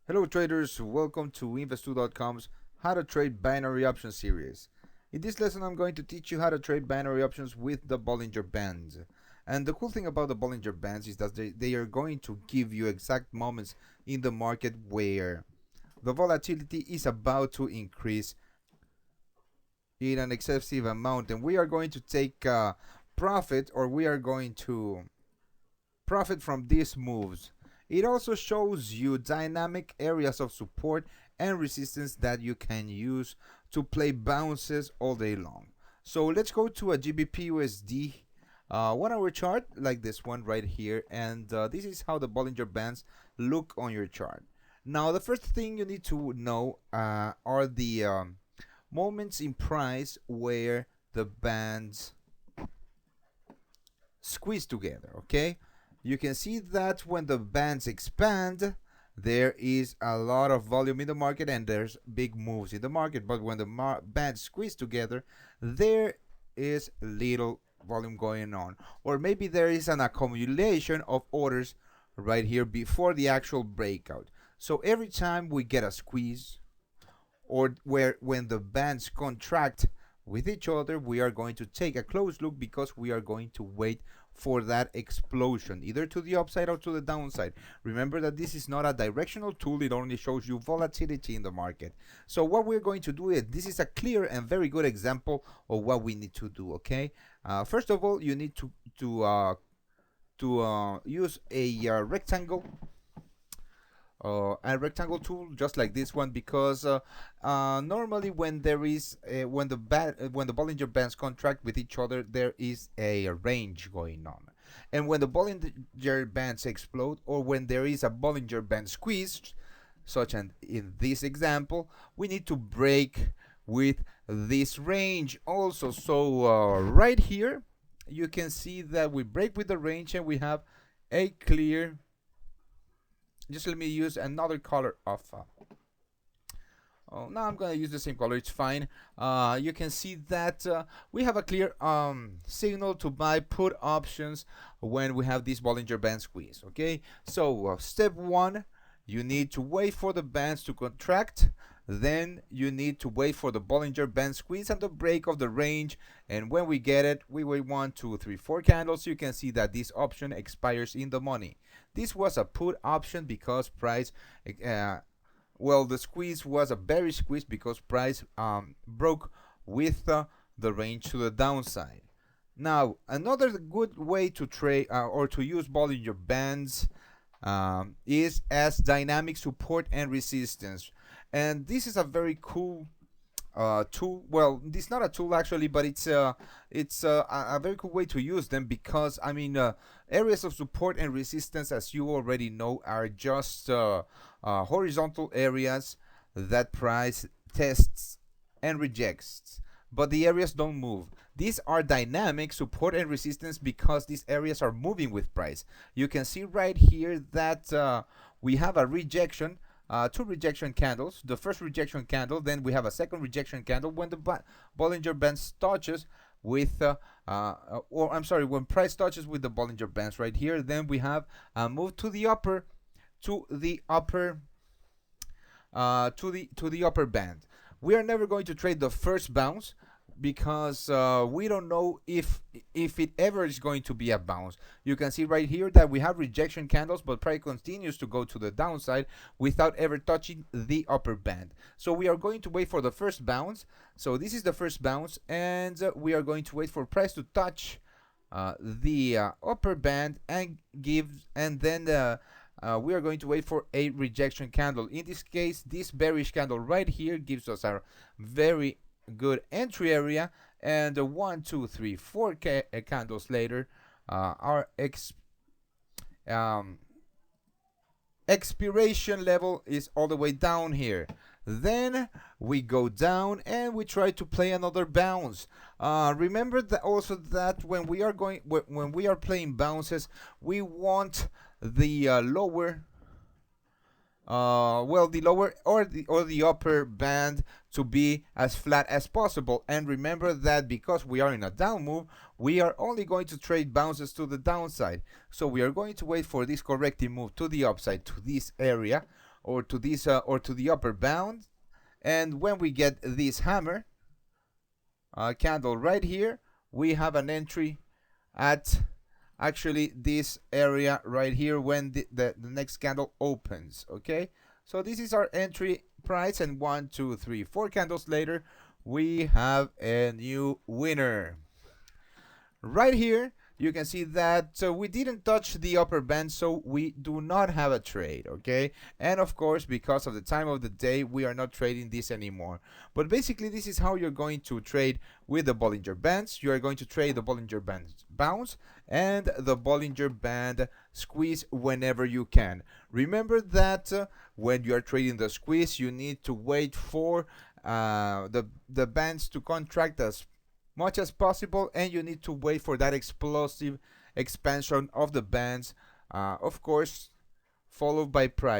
Hello traders, welcome to Investoo.com's How to Trade Binary Options series. In this lesson I'm going to teach you how to trade binary options with the Bollinger Bands. And the cool thing about the Bollinger Bands is that they are going to give you exact moments in the market where the volatility is about to increase in an excessive amount, and we are going to take profit, or we are going to profit from these moves. It also shows you dynamic areas of support and resistance that you can use to play bounces all day long. So let's go to a GBP USD 1 hour chart like this one right here, and this is how the Bollinger Bands look on your chart. Now the first thing you need to know are the moments in price where the bands squeeze together, okay? You can see that when the bands expand, there is a lot of volume in the market and there's big moves in the market. But when the bands squeeze together, there is little volume going on. Or maybe there is an accumulation of orders right here before the actual breakout. So every time we get a squeeze, or when the bands contract with each other, we are going to take a close look because we are going to wait for that explosion, either to the upside or to the downside. Remember that this is not a directional tool, it only shows you volatility in the market. So what we're going to do is, this is a clear and very good example of what we need to do, okay? First of all, you need to use a rectangle tool just like this one, because normally when there is when the Bollinger Bands contract with each other, there is a range going on, and when the Bollinger Bands explode, or when there is a Bollinger Band squeeze, such as in this example, we need to break with this range also. So right here you can see that we break with the range and we have a clear, just let me use another color of now I'm gonna use the same color, it's fine. You can see that we have a clear signal to buy put options when we have this Bollinger Band squeeze, okay? So step one, you need to wait for the bands to contract. Then you need to wait for the Bollinger Band squeeze and the break of the range. And when we get it, we wait 1, 2, 3, 4 candles. You can see that this option expires in the money. This was a put option because price, the squeeze was a bearish squeeze because price broke with the range to the downside. Now, another good way to trade or to use Bollinger Bands is as dynamic support and resistance. And this is a very cool tool. Well, this is not a tool actually, but it's a very cool way to use them, because I mean areas of support and resistance, as you already know, are just horizontal areas that price tests and rejects, but the areas don't move. These are dynamic support and resistance because these areas are moving with price. You can see right here that we have a rejection, two rejection candles. The first rejection candle, then we have a second rejection candle when the Bollinger Bands touches with when price touches with the Bollinger Bands right here. Then we have a move to the upper band. We are never going to trade the first bounce because we don't know if it ever is going to be a bounce. You can see right here that we have rejection candles, but price continues to go to the downside without ever touching the upper band. So we are going to wait for the first bounce. So this is the first bounce, and we are going to wait for price to touch the upper band and then we are going to wait for a rejection candle. In this case, this bearish candle right here gives us a very good entry area, and 1, 2, 3, 4 candles later, our expiration level is all the way down here. Then we go down and we try to play another bounce. Remember that also that when we are playing bounces, we want the lower the lower or the upper band to be as flat as possible. And remember that because we are in a down move, we are only going to trade bounces to the downside. So we are going to wait for this corrective move to the upside to this area, or to this or to the upper bound. And when we get this hammer candle right here, we have an entry at actually this area right here when the next candle opens. Okay, so this is our entry price, and 1, 2, 3, 4 candles later we have a new winner. Right here you can see that we didn't touch the upper band, so we do not have a trade. Okay, and of course, because of the time of the day, we are not trading this anymore. But basically, this is how you're going to trade with the Bollinger Bands. You are going to trade the Bollinger Band bounce and the Bollinger Band squeeze whenever you can. Remember that when you are trading the squeeze, you need to wait for the bands to contract as much as possible, and you need to wait for that explosive expansion of the bands, of course, followed by price.